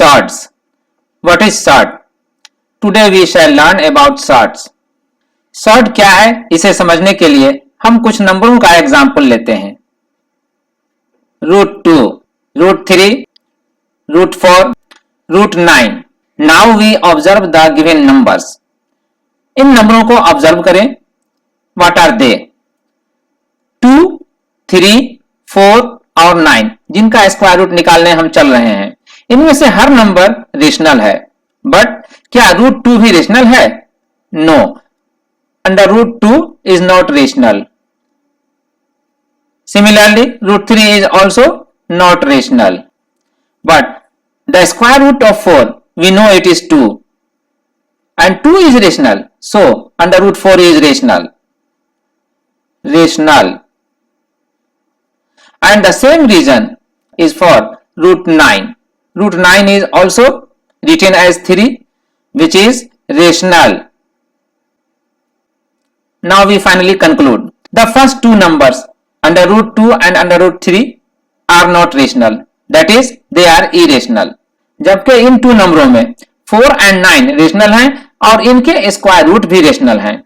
Sorts. What is sort? Today we shall learn about sorts. Sort क्या है, इसे समझने के लिए हम कुछ नंबरों का एग्जाम्पल लेते हैं. √2, √3, √4, √9. Now we observe the given numbers. इन नंबरों को ऑब्जर्व करें. What are they? 2, 3, 4 और 9 जिनका स्क्वायर रूट निकालने हम चल रहे हैं. इनमें से हर नंबर रेशनल है. बट क्या √2 भी रेशनल है? No. Under √2 is not rational. Similarly, √3 is also not rational. But the square root of 4, we know it is 2. And 2 is rational. So, under √4 is rational. Rational. And the same reason is for √9. √9 is also written as 3, which is rational. Now we finally conclude. The first two numbers under √2 and under √3 are not rational. That is, they are irrational. जबकि इन to नंबरों में 4 and 9 rational हैं और इनके square root भी rational हैं.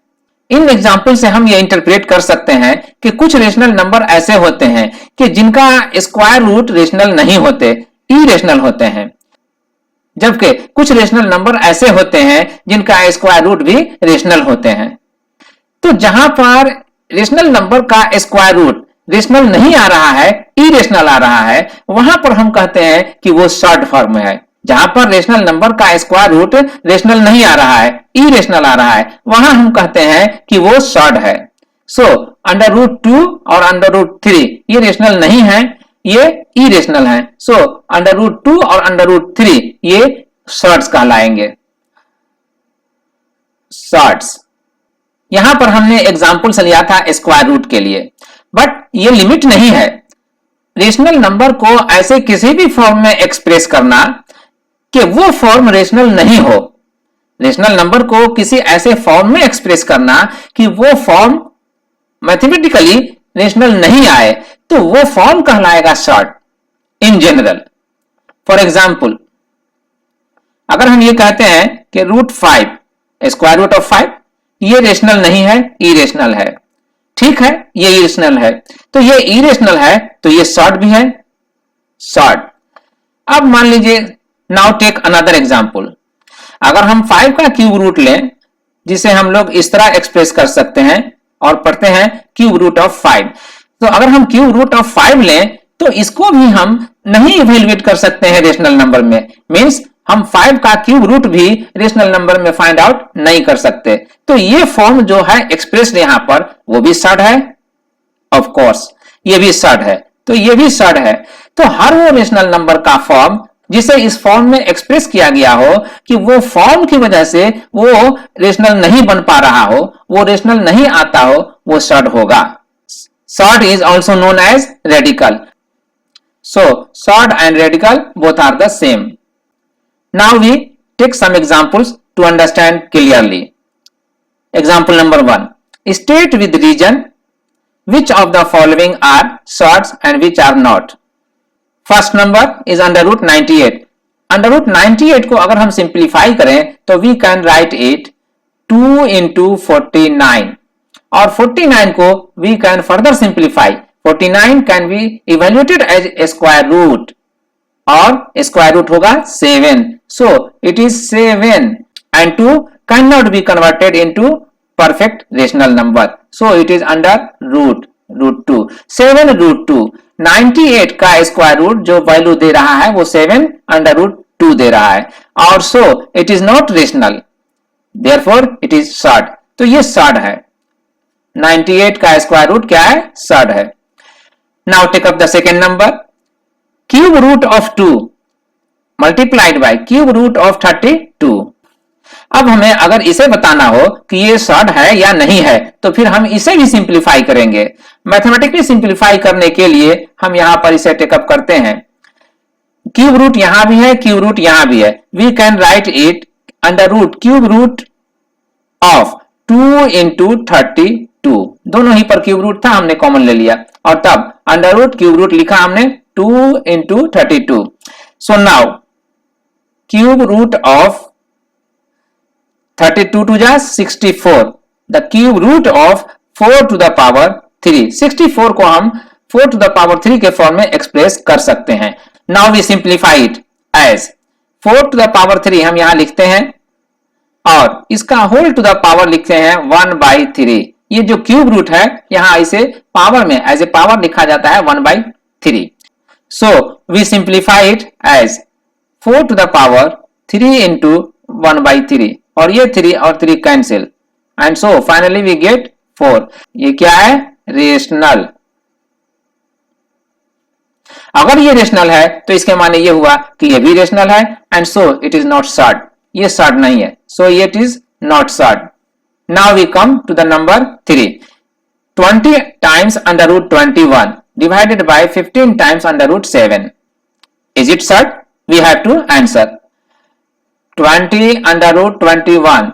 In example से हम ये इंटरप्रेट कर सकते हैं कि कुछ रेशनल नंबर ऐसे होते हैं कि जिनका स्क्वायर रूट रेशनल नहीं होते, इरेशनल होते हैं. जबकि कुछ रेशनल नंबर ऐसे होते हैं जिनका स्क्वायर रूट भी रेशनल होते हैं. तो जहां पर रेशनल नंबर का स्क्वायर रूट रेशनल नहीं आ रहा है, इरेशनल आ रहा है, वहां पर हम कहते हैं कि वो शॉर्ट फॉर्म है. जहां पर रेशनल नंबर का स्क्वायर रूट रेशनल नहीं आ रहा है, इरेशनल आ रहा है, वहां हम कहते हैं कि वो शॉर्ट है. सो अंडर √2 और अंडर √3 ये रेशनल नहीं है, ये इरेशनल है. सो अंडर √2 और अंडर √3 ये शॉर्ट्स कहलाएंगे. शॉर्ट्स. यहां पर हमने एग्जांपल लिया था स्क्वायर रूट के लिए, बट ये लिमिट नहीं है. रेशनल नंबर को ऐसे किसी भी फॉर्म में एक्सप्रेस करना कि वो फॉर्म रेशनल नहीं हो. रेशनल नंबर को किसी ऐसे फॉर्म में एक्सप्रेस करना कि वो फॉर्म मैथमेटिकली रेशनल नहीं आए, तो वो फॉर्म कहलाएगा short in general. For example, अगर हम ये कहते हैं कि √5 स्क्वायर रूट ऑफ 5 ये रेशनल नहीं है, इरेशनल है. ठीक है, ये इरेशनल है, तो ये इरेशनल है, तो ये शॉर्ट भी है. शॉर्ट. अब मान लीजिए, नाउ टेक अनदर एग्जाम्पल. अगर हम 5 का क्यूब रूट लें, जिसे हम लोग इस तरह एक्सप्रेस कर सकते हैं और पढ़ते हैं क्यूब रूट ऑफ 5. तो अगर हम क्यूब रूट ऑफ 5 लें तो इसको भी हम नहीं इवेल्युएट कर सकते हैं रेशनल नंबर में. मींस हम 5 का क्यूब रूट भी रेशनल नंबर में फाइंड आउट नहीं कर सकते. तो ये फॉर्म जो है एक्सप्रेस्ड यहां पर, वो भी शॉर्ट है. ऑफ कोर्स ये भी शॉर्ट है, तो ये भी शॉर्ट है. तो हर वो रेशनल नंबर का फॉर्म जिसे इस फॉर्म में एक्सप्रेस किया गया हो कि वो फॉर्म की वजह से वो रेशनल नहीं बन पा रहा हो, वो रेशनल नहीं आता हो, वो शॉर्ट होगा. Surd is also known as radical. So surd and radical both are the same. Now we take some examples to understand clearly. Example number 1. State with region which of the following are shorts and which are not. First number is under √98. Under √98 को अगर हम simplify करें तो we can write it 2 into 49. और 49 को we can further simplify. 49 can be evaluated as a square root. और square root होगा 7. So it is 7 and 2 cannot be converted into perfect rational number. So it is under √2. 7 √2. 98 का square root जो value दे रहा है वो 7 under √2 दे रहा है. और so it is not rational. Therefore it is short. तो ये short है. 98 का स्क्वायर रूट क्या है? short है. Now take up the second number. Cube root of 2 multiplied by cube root of 32. अब हमें अगर इसे बताना हो कि ये शॉर्ट है या नहीं है, तो फिर हम इसे भी सिंप्लीफाई करेंगे. मैथमेटिकली सिंप्लीफाई करने के लिए हम यहां पर इसे टेकअप करते हैं. क्यूब रूट यहां भी है, क्यूब रूट यहां भी है. We can write it under root cube root of 2 into 32. दोनों ही पर क्यूब रूट था, हमने कॉमन ले लिया और तब अंडर रूट क्यूब रूट लिखा हमने 2 into 32. So now cube root of 32 to जा 64, the cube root of 4 to the power 3। 64 को हम 4 टू द पावर 3 के फॉर्म में एक्सप्रेस कर सकते हैं। Now we simplify it as 4 to the power 3 हम यहां लिखते हैं और इसका होल टू द पावर लिखते हैं 1/3। ये जो क्यूब रूट है यहां इसे पावर में एज ए पावर लिखा जाता है 1/3। So we simplify it as 4 to the power 3 into 1/3 और ये 3 और 3 cancel and so finally we get 4। ये क्या है? रेशनल। अगर ये रेशनल है तो इसके माने ये हुआ कि ये भी रेशनल है and so it is not surd. ये शॉर्ट नहीं है, so it is not surd. Now we come to the number 3। 20 times under root 21 divided by 15 times under root 7. Is it short? We have to answer. 20 under root 21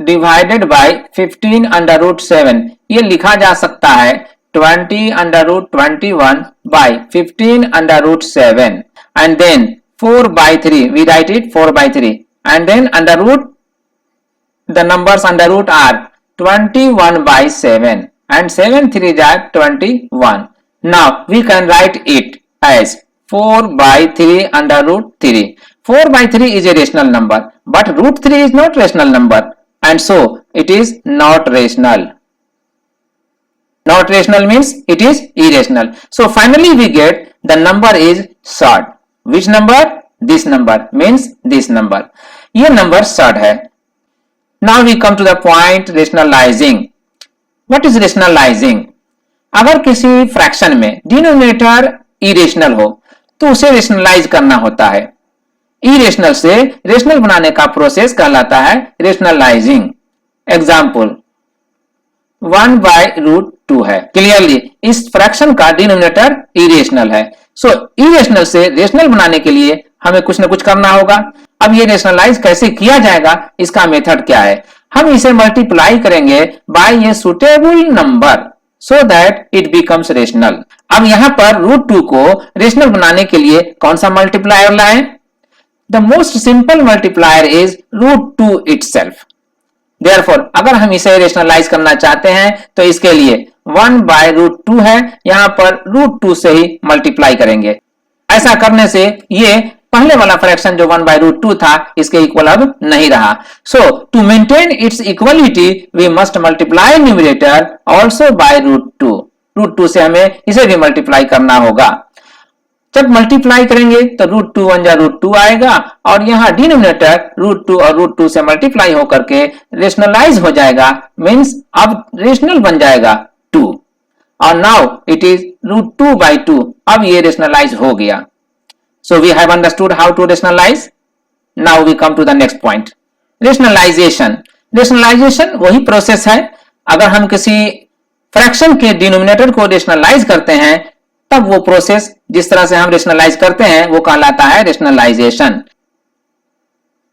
divided by 15 under root 7. ये लिखा जा सकता है 20 under root 21 by 15 under root 7 and then 4/3. We write it 4/3 and then under root, the numbers under root are 21/7 and 7 3 are 21. Now we can write it as 4/3 under root 3. 4/3 is a rational number, but root 3 is not rational number and so it is not rational. Not rational means it is irrational. So finally we get the number is short. Which number? This number means this number. ये number short है. Now we come to the point rationalizing. What is rationalizing? अगर किसी fraction में denominator irrational हो तो उसे rationalise करना होता है। इरेशनल से रेशनल बनाने का प्रोसेस कहलाता है रेशनलाइजिंग। एग्जाम्पल 1/√2 है। क्लियरली इस फ्रैक्शन का डिनोमिनेटर इरेशनल है। सो इरेशनल से रेशनल बनाने के लिए हमें कुछ ना कुछ करना होगा। अब ये रेशनलाइज कैसे किया जाएगा, इसका मेथड क्या है? हम इसे मल्टीप्लाई करेंगे by a suitable number so that it becomes rational. अब यहां पर √2 को रेशनल बनाने के लिए कौन सा मल्टीप्लायर लाएं? The most simple multiplier is √2 itself. Therefore, अगर हम इसे रेशनलाइज करना चाहते हैं तो इसके लिए 1/√2 है, यहां पर √2 से ही मल्टीप्लाई करेंगे। ऐसा करने से ये पहले वाला फ्रैक्शन जो 1/√2 था इसके इक्वल अब नहीं रहा। So to maintain its equality we must multiply numerator also by √2। √2 से हमें इसे भी मल्टीप्लाई करना होगा। जब मल्टीप्लाई करेंगे तो √2 1 जा √2 आएगा और यहाँ डिनोमिनेटर √2 और √2 से मल्टीप्लाई होकर के रेशनलाइज हो जाएगा, मीन्स अब रेशनल बन जाएगा 2 और नाउ इट इज √2/2। अब ये रेशनलाइज हो गया। So we have understood how to rationalize. Now we come to the next point. Rationalization. Rationalization वही प्रोसेस है। अगर हम किसी फ्रैक्शन के डिनोमिनेटर को रेशनलाइज करते हैं तब वो प्रोसेस जिस तरह से हम रेशनलाइज करते हैं वो कहलाता है रेशनलाइजेशन।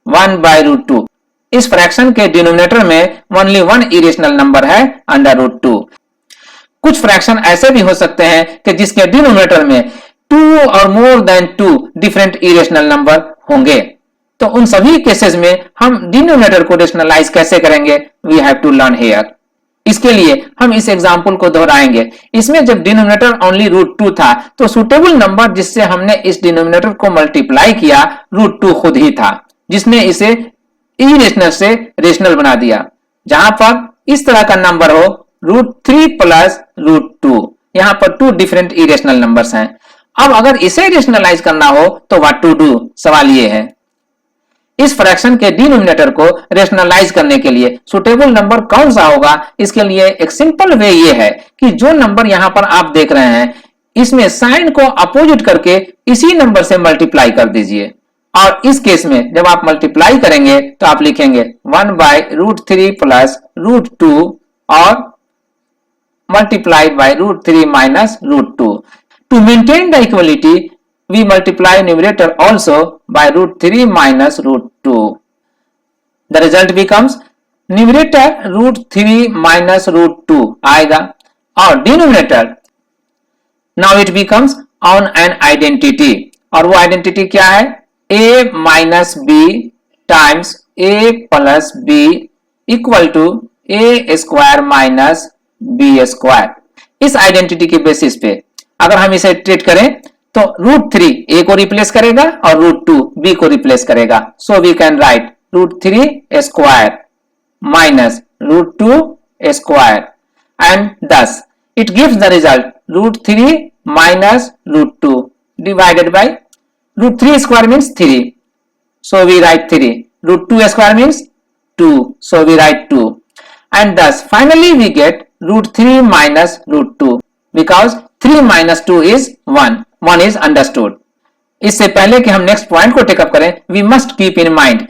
1/√2 इस फ्रैक्शन के डिनोमिनेटर में ओनली वन इरेशनल नंबर है √2। कुछ फ्रैक्शन ऐसे भी हो सकते हैं कि जिसके डिनोमिनेटर में 2 और more than 2 different irrational number होंगे। तो उन सभी केसेस में हम डिनोमिनेटर को रेशनलाइज कैसे करेंगे, we have to learn here. इसके लिए हम इस एग्जांपल को दोहराएंगे। इसमें जब डिनोमिनेटर ओनली √2 था तो सुटेबल नंबर जिससे हमने इस डिनोमिनेटर को मल्टीप्लाई किया √2 खुद ही था, जिसने इसे इरेशनल से रेशनल बना दिया। जहां पर इस तरह का नंबर हो √3 प्लस √2, यहां पर 2 डिफरेंट इरेशनल नंबर्स हैं। अब अगर इसे रेशनलाइज करना हो तो व्हाट टू डू, सवाल ये है। इस फ्रैक्शन के डिनोमिनेटर को रेशनलाइज करने के लिए सुटेबल नंबर कौन सा होगा, इसके लिए एक सिंपल वे ये है कि जो नंबर यहां पर आप देख रहे हैं इसमें साइन को अपोजिट करके इसी नंबर से मल्टीप्लाई कर दीजिए। और इस केस में जब आप मल्टीप्लाई करेंगे तो आप लिखेंगे 1/√3 प्लस √2 और multiplied by √3 minus √2। To maintain the equality, we multiply numerator also by √3 minus √2. The result becomes numerator √3 minus √2 आएगा और denominator now it becomes on an identity। और वो identity क्या है? a minus B times a plus B equal to A square minus B square. इस identity के basis पे अगर हम इसे ट्रीट करें तो √3 a को रिप्लेस करेगा और √2 b को रिप्लेस करेगा। So we can write √3 square minus √2 square and thus it gives the result √3 minus √2 divided by √3 square means 3, so we write 3, √2 square means 2, so we write 2, and thus finally we get √3 minus √2 because 3 minus 2 is 1, 1 is understood. इससे पहले कि हम next point को take up करें, we must keep in mind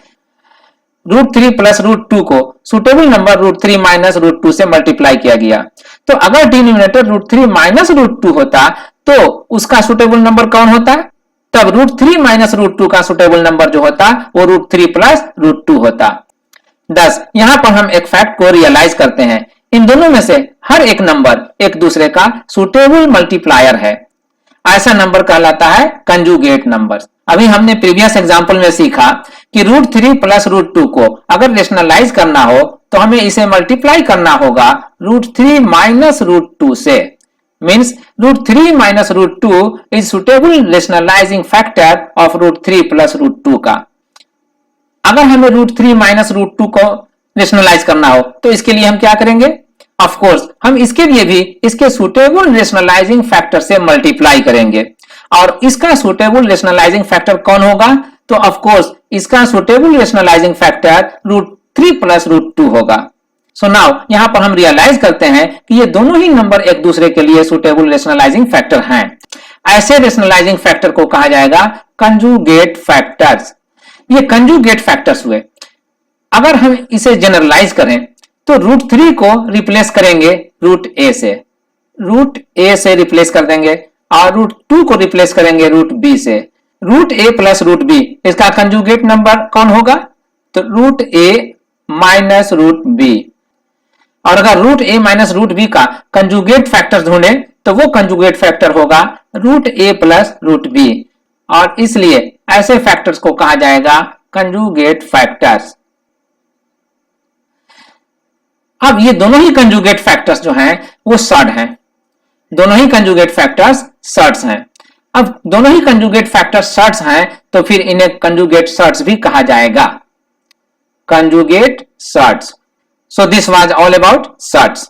√3 plus √2 को suitable number √3 minus √2 से multiply किया गया। तो अगर डिनोमिनेटर √3 माइनस √2 होता तो उसका सुटेबल नंबर कौन होता? तब √3 माइनस √2 का सुटेबल नंबर जो होता वो √3 प्लस √2 होता। thus यहां पर हम एक फैक्ट को रियलाइज करते हैं, इन दोनों में से हर एक नंबर एक दूसरे का सुटेबल मल्टीप्लायर है। ऐसा नंबर कहलाता है कंजुगेट नंबर। अभी हमने प्रीवियस एग्जांपल में सीखा कि √3 प्लस √2 को अगर रेशनलाइज करना हो तो हमें इसे मल्टीप्लाई करना होगा √3 माइनस √2 से। Means √3 minus √2 is suitable rationalising factor of √3 plus √2 का। अगर हमें √3 माइनस √2 को रेशनलाइज करना हो तो इसके लिए हम क्या करेंगे? ऑफ कोर्स हम इसके लिए भी इसके सुटेबल रेशनलाइजिंग फैक्टर से मल्टीप्लाई करेंगे। और इसका सुटेबल रेशनलाइजिंग फैक्टर कौन होगा? तो ऑफ कोर्स इसका सुटेबल रेशनलाइजिंग फैक्टर √3 प्लस √2 होगा। सो नाउ यहां पर हम रियलाइज करते हैं कि ये दोनों ही नंबर एक दूसरे के लिए सुटेबल रेशनलाइजिंग फैक्टर हैं। ऐसे रेशनलाइजिंग फैक्टर को कहा जाएगा कंजुगेट फैक्टर्स। ये कंजुगेट फैक्टर्स हुए। अगर हम इसे जनरलाइज करें तो √3 को रिप्लेस करेंगे √a से, √a से रिप्लेस कर देंगे और √2 को रिप्लेस करेंगे √b से। √a प्लस √b इसका कंजुगेट नंबर कौन होगा? तो √a माइनस √b। और अगर √a माइनस √b का कंजुगेट फैक्टर ढूंढे तो वो कंजुगेट फैक्टर होगा √a प्लस √b। और इसलिए ऐसे फैक्टर्स को कहा जाएगा कंजुगेट फैक्टर्स। अब ये दोनों ही कंजुगेट फैक्टर्स जो हैं वो सर्ड हैं। दोनों ही कंजुगेट फैक्टर्स सर्ड्स हैं। अब दोनों ही कंजुगेट फैक्टर्स सर्ड्स हैं तो फिर इन्हें कंजुगेट सर्ड्स भी कहा जाएगा, conjugate surds. So this was all about surds.